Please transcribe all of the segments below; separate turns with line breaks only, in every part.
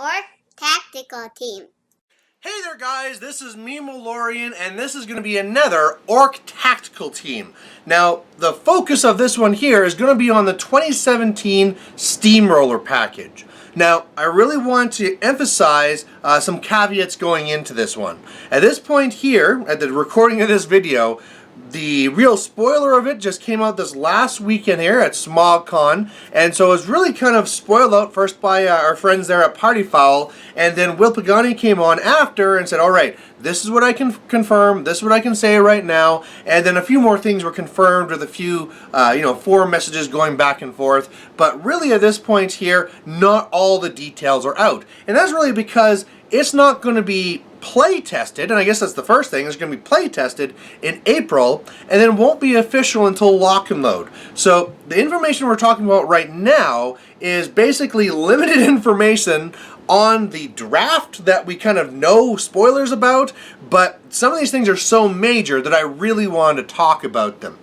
or tactical team.
Hey there guys, this is me, Malorian, and this is going to be another Orc Tactical Team. Now, the focus of this one here is going to be on the 2017 Steamroller package. Now, I really want to emphasize some caveats going into this one. At this point here, at the recording of this video, the real spoiler of it just came out this last weekend here at SmogCon, and so it was really kind of spoiled out first by our friends there at Party Foul, and then Will Pagani came on after and said, alright, this is what I can confirm, this is what I can say right now, and then a few more things were confirmed with a few, forum messages going back and forth, but really at this point here, not all the details are out. And that's really because it's not going to be play tested, and I guess that's the first thing, it's going to be play tested in April, and then won't be official until lock and load. So the information we're talking about right now is basically limited information on the draft that we kind of know spoilers about, but some of these things are so major that I really wanted to talk about them.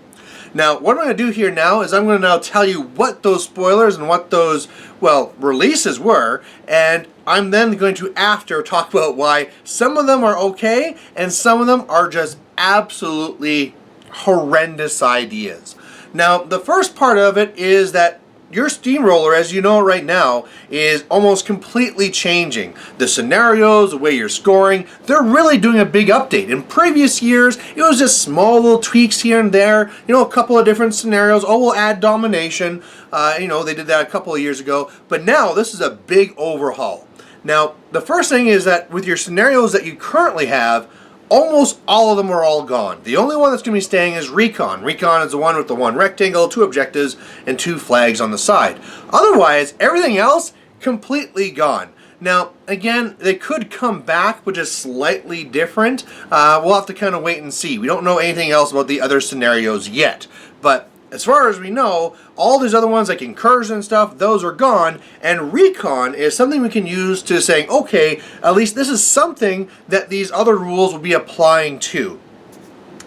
Now, what I'm going to do here now is I'm going to now tell you what those spoilers and what those, well, releases were, and I'm then going to after talk about why some of them are okay and some of them are just absolutely horrendous ideas. Now, the first part of it is that your Steamroller, as you know right now, is almost completely changing. The scenarios, the way you're scoring, they're really doing a big update. In previous years, it was just small little tweaks here and there, a couple of different scenarios. Oh, we'll add domination. They did that a couple of years ago. But now, this is a big overhaul. Now, the first thing is that with your scenarios that you currently have, almost all of them are all gone. The only one that's going to be staying is Recon. Recon is the one with the one rectangle, 2 objectives, and 2 flags on the side. Otherwise, everything else, completely gone. Now, again, they could come back, but just slightly different. We'll have to kind of wait and see. We don't know anything else about the other scenarios yet. But as far as we know, all these other ones like Incursion and stuff, those are gone, and Recon is something we can use to saying, okay, at least this is something that these other rules will be applying to.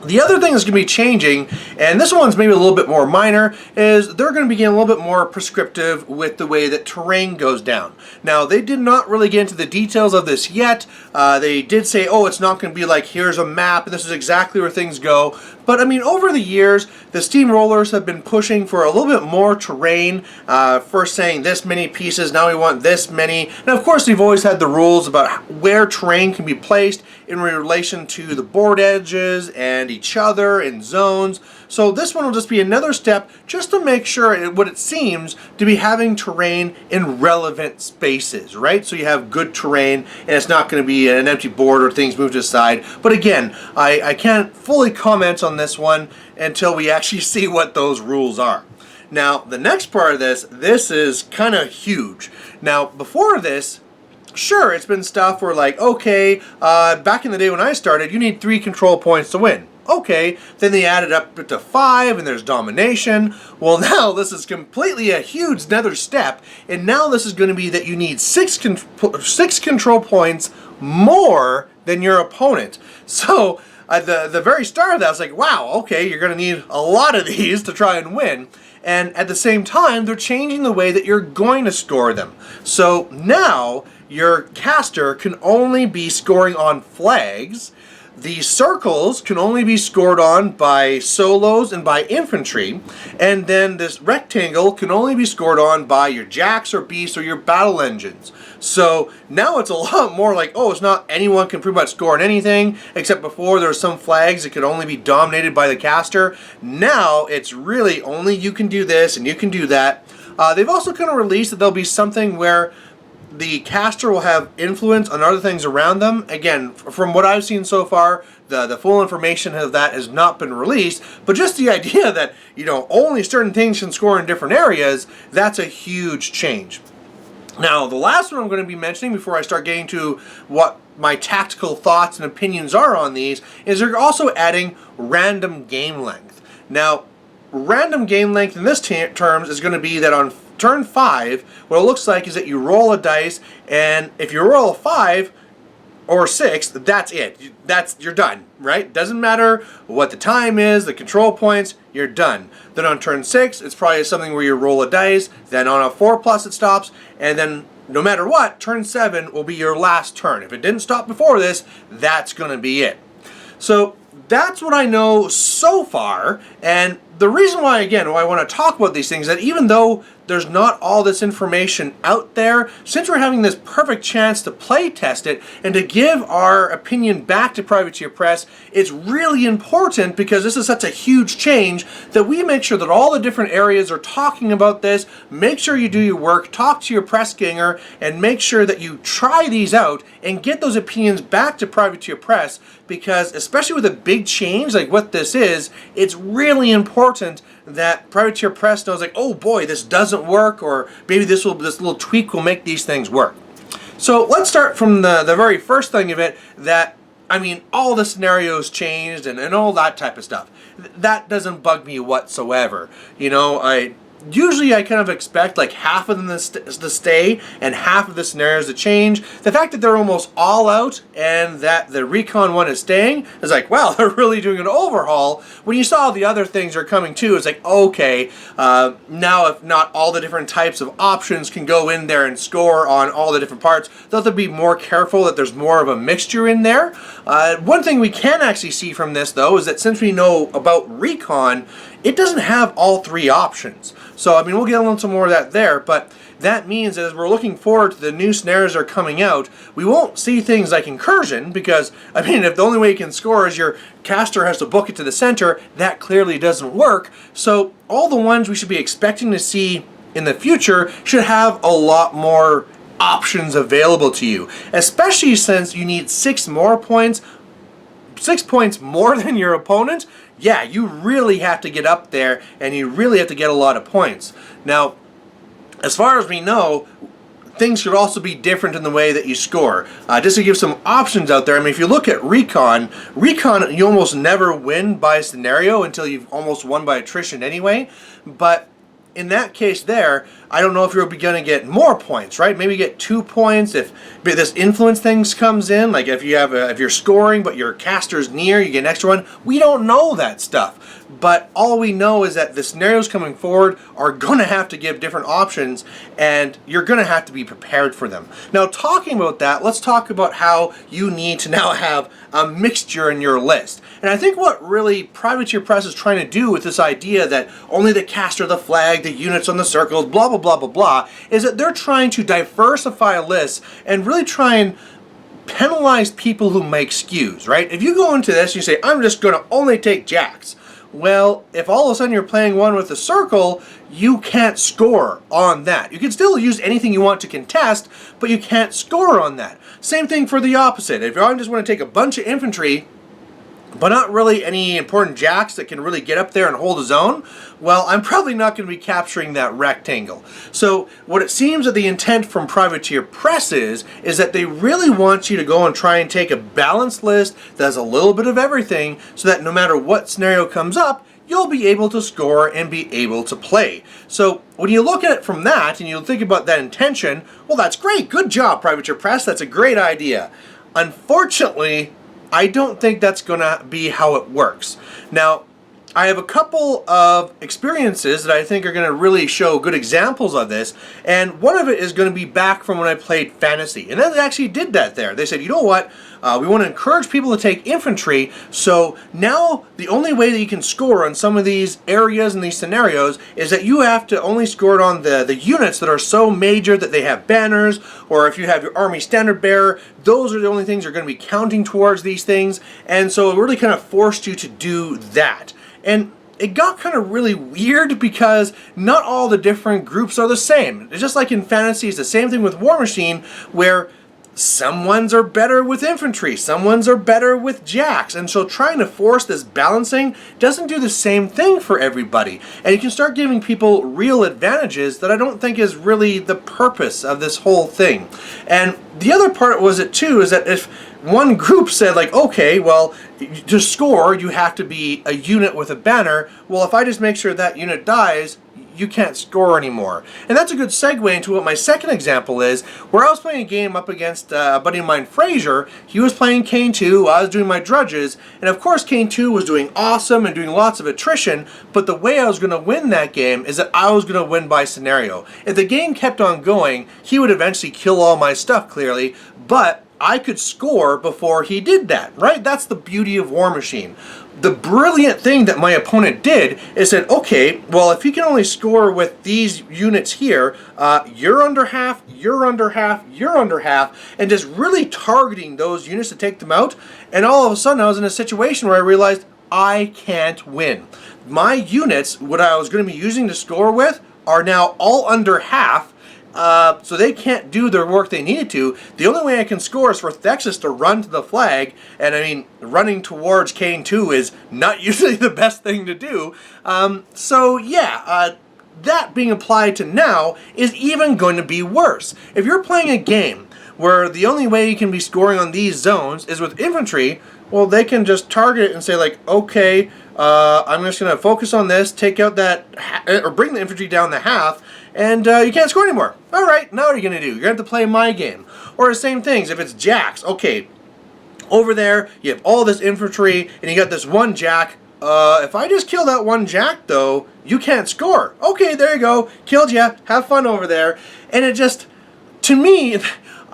The other thing that's going to be changing, and this one's maybe a little bit more minor, is they're going to be getting a little bit more prescriptive with the way that terrain goes down. Now, they did not really get into the details of this yet. They did say, oh, it's not going to be like, here's a map, and this is exactly where things go. But, I mean, over the years, the Steamrollers have been pushing for a little bit more terrain. First saying this many pieces, now we want this many. And, of course, we've always had the rules about where terrain can be placed in relation to the board edges and each other in zones. So this one will just be another step just to make sure what it seems to be having terrain in relevant spaces, right? So you have good terrain and it's not going to be an empty board or things moved aside. But again, I can't fully comment on this one until we actually see what those rules are. Now, the next part of this is kind of huge. Now, before this, sure, it's been stuff where like, okay, back in the day when I started, you need 3 control points to win. Okay, then they added up to 5 and there's domination. Well, now this is completely a huge another step, and now this is going to be that you need 6 control points more than your opponent. So at the very start of that, I was like, wow, okay, you're going to need a lot of these to try and win. And at the same time, they're changing the way that you're going to score them. So now your caster can only be scoring on flags. The circles can only be scored on by solos and by infantry, and then this rectangle can only be scored on by your jacks or beasts or your battle engines. So now it's a lot more like, oh, it's not anyone can pretty much score on anything, except before there were some flags that could only be dominated by the caster. Now it's really only you can do this and you can do that. They've also kind of released that there'll be something where the caster will have influence on other things around them. Again, from what I've seen so far, the full information of that has not been released, but just the idea that, only certain things can score in different areas, that's a huge change. Now, the last one I'm going to be mentioning before I start getting to what my tactical thoughts and opinions are on these is they're also adding random game length. Now, random game length in this terms is going to be that on turn 5, what it looks like is that you roll a dice, and if you roll a 5 or 6, that's it. You're done, right? Doesn't matter what the time is, the control points, you're done. Then on turn 6, it's probably something where you roll a dice, then on a 4+ it stops, and then no matter what, turn 7 will be your last turn. If it didn't stop before this, that's going to be it. So that's what I know so far, and the reason why, again, why I want to talk about these things is that even though there's not all this information out there, since we're having this perfect chance to play test it and to give our opinion back to Privateer Press, it's really important, because this is such a huge change, that we make sure that all the different areas are talking about this. Make sure you do your work, talk to your press ganger, and make sure that you try these out and get those opinions back to Privateer Press, because especially with a big change like what this is, it's really important that Privateer Press knows, like, oh boy, this doesn't work, or maybe this little tweak will make these things work. So let's start from the very first thing of it, that, I mean, all the scenarios changed and all that type of stuff. That doesn't bug me whatsoever. You know, usually I kind of expect like half of them to stay and half of the scenarios to change. The fact that they're almost all out and that the recon one is staying is like, wow, they're really doing an overhaul. When you saw the other things are coming too, it's like, okay, now if not all the different types of options can go in there and score on all the different parts, they'll have to be more careful that there's more of a mixture in there. One thing we can actually see from this though is that since we know about recon, it doesn't have all 3 options. So, I mean, we'll get into more of that there, but that means that as we're looking forward to the new scenarios that are coming out, we won't see things like incursion, because, I mean, if the only way you can score is your caster has to book it to the center, that clearly doesn't work. So, all the ones we should be expecting to see in the future should have a lot more options available to you, especially since you need 6 more points, 6 points more than your opponent. Yeah, you really have to get up there, and you really have to get a lot of points. Now, as far as we know, things should also be different in the way that you score. Just to give some options out there, I mean, if you look at recon, you almost never win by scenario until you've almost won by attrition anyway. But in that case there, I don't know if you're going to get more points, right? Maybe get 2 points if this influence things comes in, like if you're scoring but your caster's near, you get an extra one. We don't know that stuff. But all we know is that the scenarios coming forward are going to have to give different options, and you're going to have to be prepared for them. Now, talking about that, let's talk about how you need to now have a mixture in your list. And I think what really Privateer Press is trying to do with this idea that only the caster, the flag, the units on the circles, blah, blah, blah, blah, blah, is that they're trying to diversify lists and really try and penalize people who make skews, right? If you go into this and you say, I'm just going to only take jacks, well, if all of a sudden you're playing one with a circle, you can't score on that. You can still use anything you want to contest, but you can't score on that. Same thing for the opposite. If I just want to take a bunch of infantry, but not really any important jacks that can really get up there and hold a zone, well, I'm probably not going to be capturing that rectangle. So what it seems that the intent from Privateer Press is that they really want you to go and try and take a balanced list that has a little bit of everything, so that no matter what scenario comes up, you'll be able to score and be able to play. So when you look at it from that and you think about that intention, well, that's great. Good job, Privateer Press. That's a great idea. Unfortunately, I don't think that's going to be how it works. Now, I have a couple of experiences that I think are going to really show good examples of this, and one of it is going to be back from when I played Fantasy, and they actually did that there. They said, you know what, we want to encourage people to take infantry, so now the only way that you can score on some of these areas and these scenarios is that you have to only score it on the units that are so major that they have banners, or if you have your army standard bearer, those are the only things that are going to be counting towards these things, and so it really kind of forced you to do that. And it got kind of really weird because not all the different groups are the same. It's just like in Fantasy, it's the same thing with War Machine, where some ones are better with infantry, some ones are better with jacks, and so trying to force this balancing doesn't do the same thing for everybody. And you can start giving people real advantages that I don't think is really the purpose of this whole thing. And the other part was it too, is that if one group said like, okay, well, to score you have to be a unit with a banner, well, if I just make sure that unit dies, you can't score anymore. And that's a good segue into what my second example is, where I was playing a game up against a buddy of mine, Fraser. He was playing Kane 2, I was doing my drudges, and of course Kane 2 was doing awesome and doing lots of attrition, but the way I was going to win that game is that I was going to win by scenario. If the game kept on going, he would eventually kill all my stuff, clearly, but I could score before he did that, right? That's the beauty of War Machine. The brilliant thing that my opponent did is said, okay, well, if he can only score with these units here, you're under half, you're under half, you're under half, and just really targeting those units to take them out. And all of a sudden, I was in a situation where I realized I can't win. My units, what I was going to be using to score with, are now all under half. So they can't do their work they needed to. The only way I can score is for Thexus to run to the flag, and I mean, running towards Kane 2 is not usually the best thing to do. So yeah, that being applied to now is even going to be worse. If you're playing a game where the only way you can be scoring on these zones is with infantry, well, they can just target it and say like, okay, I'm just going to focus on this, take out that, or bring the infantry down the half, and you can't score anymore. All right, now what are you going to do? You're going to have to play my game. Or the same things, if it's jacks, okay, over there, you have all this infantry, and you got this one jack. If I just kill that one jack, though, you can't score. Okay, there you go. Killed ya. Have fun over there. And it just, to me,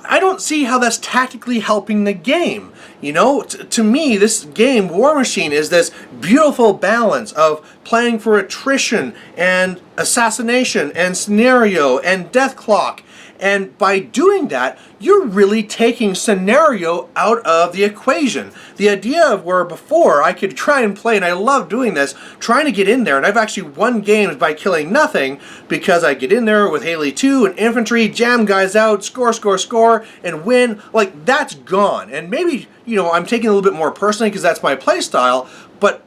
I don't see how that's tactically helping the game. You know, to me, this game, War Machine, is this beautiful balance of playing for attrition and assassination and scenario and death clock. And by doing that, you're really taking scenario out of the equation. The idea of where before I could try and play, and I love doing this, trying to get in there, and I've actually won games by killing nothing because I get in there with Haley 2 and infantry, jam guys out, score, score, score, and win. Like, that's gone. And maybe, you know, I'm taking it a little bit more personally because that's my play style, but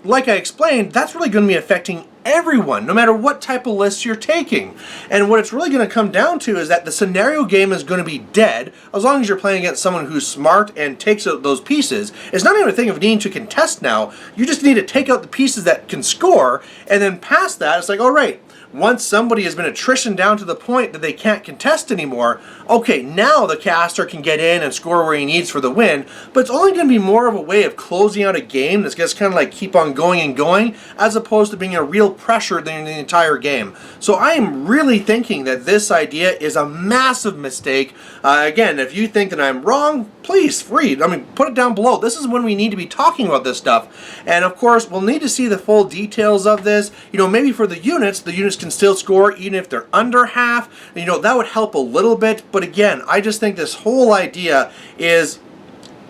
like I explained, that's really going to be affecting everyone, no matter what type of lists you're taking. And what it's really going to come down to is that the scenario game is going to be dead as long as you're playing against someone who's smart and takes out those pieces. It's not even a thing of needing to contest now. You just need to take out the pieces that can score, and then past that, it's like, all right, once somebody has been attrition down to the point that they can't contest anymore, okay, now the caster can get in and score where he needs for the win, but it's only going to be more of a way of closing out a game that's just kind of like keep on going and going, as opposed to being a real pressure in the entire game. So I am really thinking that this idea is a massive mistake. Again, if you think that I'm wrong, please read. I mean, put it down below. This is when we need to be talking about this stuff. And of course, we'll need to see the full details of this. You know, maybe for the units can still score even if they're under half. You know, that would help a little bit. But again, I just think this whole idea is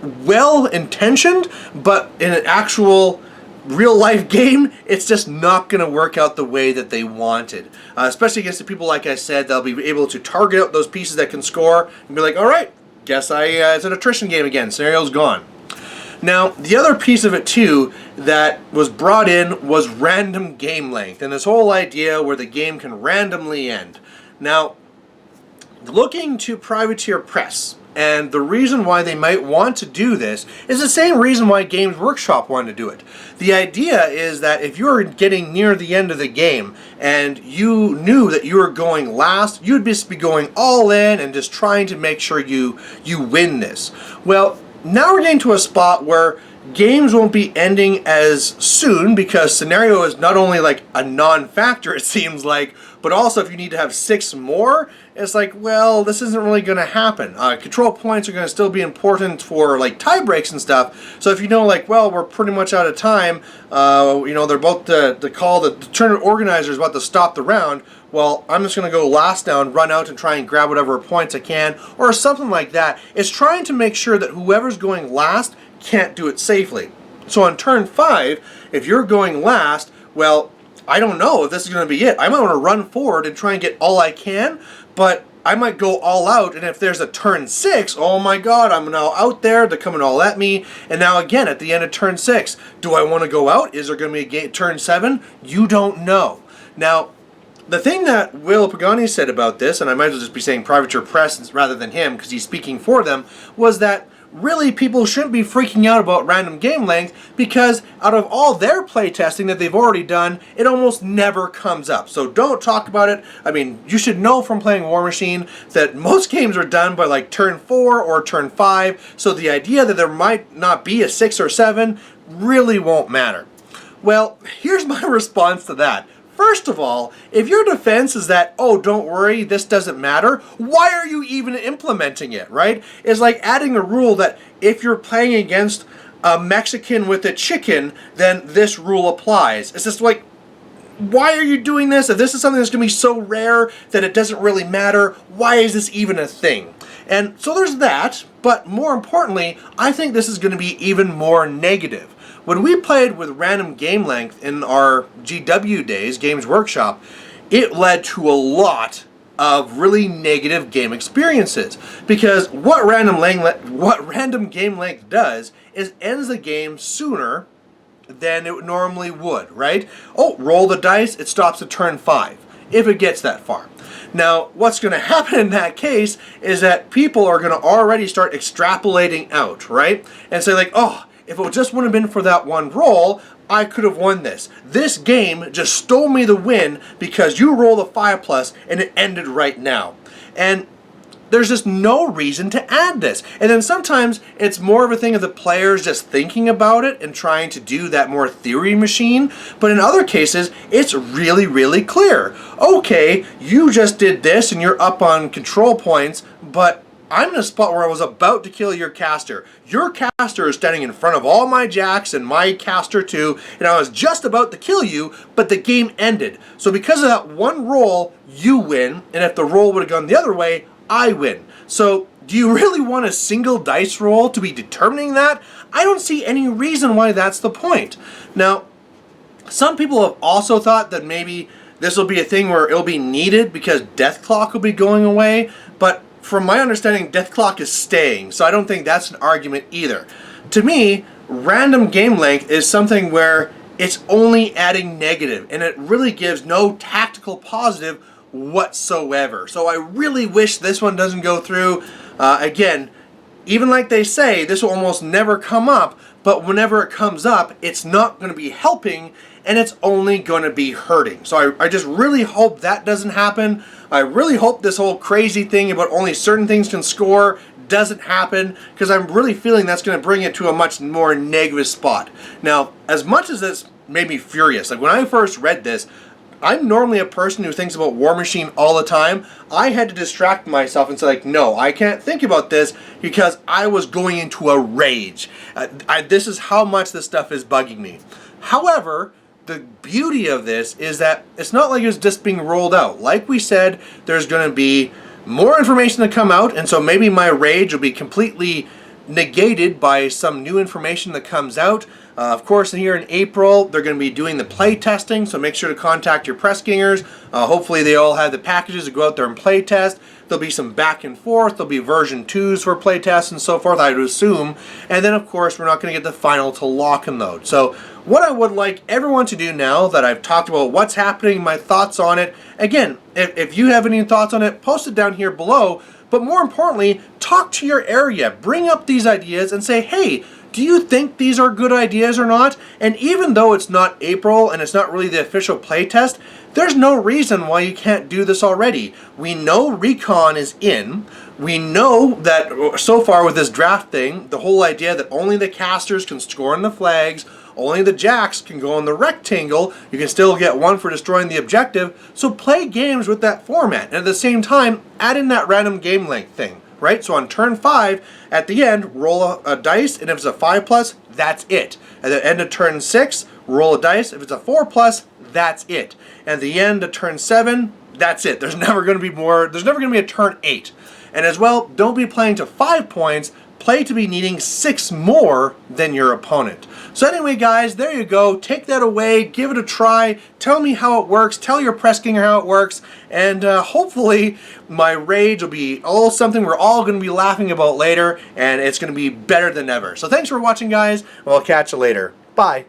well-intentioned, but in an actual real-life game, it's just not going to work out the way that they wanted. Especially against the people, like I said, they'll be able to target out those pieces that can score and be like, all right, guess it's an attrition game again. Scenario's gone. Now, the other piece of it too that was brought in was random game length, and this whole idea where the game can randomly end. Now, looking to Privateer Press, and the reason why they might want to do this is the same reason why Games Workshop wanted to do it. The idea is that if you're getting near the end of the game and you knew that you were going last, you'd just be going all in and just trying to make sure you win this. Well, now we're getting to a spot where games won't be ending as soon because scenario is not only like a non-factor, it seems like, but also if you need to have 6 more, it's like, well, this isn't really going to happen. Control points are going to still be important for like tie breaks and stuff. So if you know, like, well, we're pretty much out of time, you know, they're about to call the tournament organizers about to stop the round. Well, I'm just going to go last down, run out and try and grab whatever points I can, or something like that. It's trying to make sure that whoever's going last can't do it safely. So on turn 5, if you're going last, well, I don't know if this is going to be it. I might want to run forward and try and get all I can, but I might go all out, and if there's a turn 6, oh my god, I'm now out there, they're coming all at me, and now again, at the end of turn 6, do I want to go out? Is there going to be a turn 7? You don't know. Now, the thing that Will Pagani said about this, and I might as well just be saying Privateer Press rather than him because he's speaking for them, was that really people shouldn't be freaking out about random game length, because out of all their playtesting that they've already done, it almost never comes up. So don't talk about it. I mean, you should know from playing War Machine that most games are done by like turn 4 or turn 5, so the idea that there might not be a 6 or 7 really won't matter. Well, here's my response to that. First of all, if your defense is that, oh, don't worry, this doesn't matter, why are you even implementing it, right? It's like adding a rule that if you're playing against a Mexican with a chicken, then this rule applies. It's just like, why are you doing this? If this is something that's going to be so rare that it doesn't really matter, why is this even a thing? And so there's that, but more importantly, I think this is going to be even more negative. When we played with random game length in our GW days, Games Workshop, it led to a lot of really negative game experiences. Because what random game length does is ends the game sooner than it normally would, right? Oh, roll the dice, it stops at turn 5, if it gets that far. Now, what's going to happen in that case is that people are going to already start extrapolating out, right? And say like, oh, if it just wouldn't have been for that one roll, I could have won this. This game just stole me the win because you rolled a 5+ and it ended right now. And there's just no reason to add this. And then sometimes it's more of a thing of the players just thinking about it and trying to do that more theory machine. But in other cases, it's really, really clear. Okay, you just did this and you're up on control points, but I'm in a spot where I was about to kill your caster. Your caster is standing in front of all my jacks and my caster too, and I was just about to kill you, but the game ended. So because of that one roll, you win, and if the roll would have gone the other way, I win. So do you really want a single dice roll to be determining that? I don't see any reason why that's the point. Now, some people have also thought that maybe this will be a thing where it'll be needed because Death Clock will be going away, but from my understanding, Death Clock is staying, so I don't think that's an argument either. To me, random game length is something where it's only adding negative, and it really gives no tactical positive whatsoever. So I really wish this one doesn't go through. Again, even like they say, this will almost never come up, but whenever it comes up, it's not going to be helping, and it's only going to be hurting. So I just really hope that doesn't happen. I really hope this whole crazy thing about only certain things can score doesn't happen, because I'm really feeling that's going to bring it to a much more negative spot. Now, as much as this made me furious, like when I first read this, I'm normally a person who thinks about War Machine all the time. I had to distract myself and say like, no, I can't think about this because I was going into a rage. This is how much this stuff is bugging me. However, the beauty of this is that it's not like it's just being rolled out. Like we said, there's going to be more information to come out, and so maybe my rage will be completely negated by some new information that comes out. Of course, here in April, they're going to be doing the play testing, so make sure to contact your press gingers. Hopefully they all have the packages to go out there and play test. There'll be some back and forth. There'll be version 2s for play tests and so forth, I would assume. And then, of course, we're not going to get the final to lock and load. So what I would like everyone to do now that I've talked about what's happening, my thoughts on it, again, if you have any thoughts on it, post it down here below. But more importantly, talk to your area. Bring up these ideas and say, hey, do you think these are good ideas or not? And even though it's not April and it's not really the official playtest, there's no reason why you can't do this already. We know Recon is in. We know that so far with this draft thing, the whole idea that only the casters can score on the flags, only the jacks can go on the rectangle, you can still get one for destroying the objective, so play games with that format. And at the same time, add in that random game length thing, right? So on turn 5, at the end, roll a dice, and if it's a 5+, that's it. At the end of turn 6, roll a dice. If it's a 4+, that's it. At the end of turn 7, that's it. There's never going to be more. There's never going to be a turn 8. And as well, don't be playing to 5 points. Play to be needing 6 more than your opponent. So anyway, guys, there you go. Take that away. Give it a try. Tell me how it works. Tell your press ginger how it works. And hopefully my rage will be something we're all going to be laughing about later. And it's going to be better than ever. So thanks for watching, guys. We'll catch you later. Bye.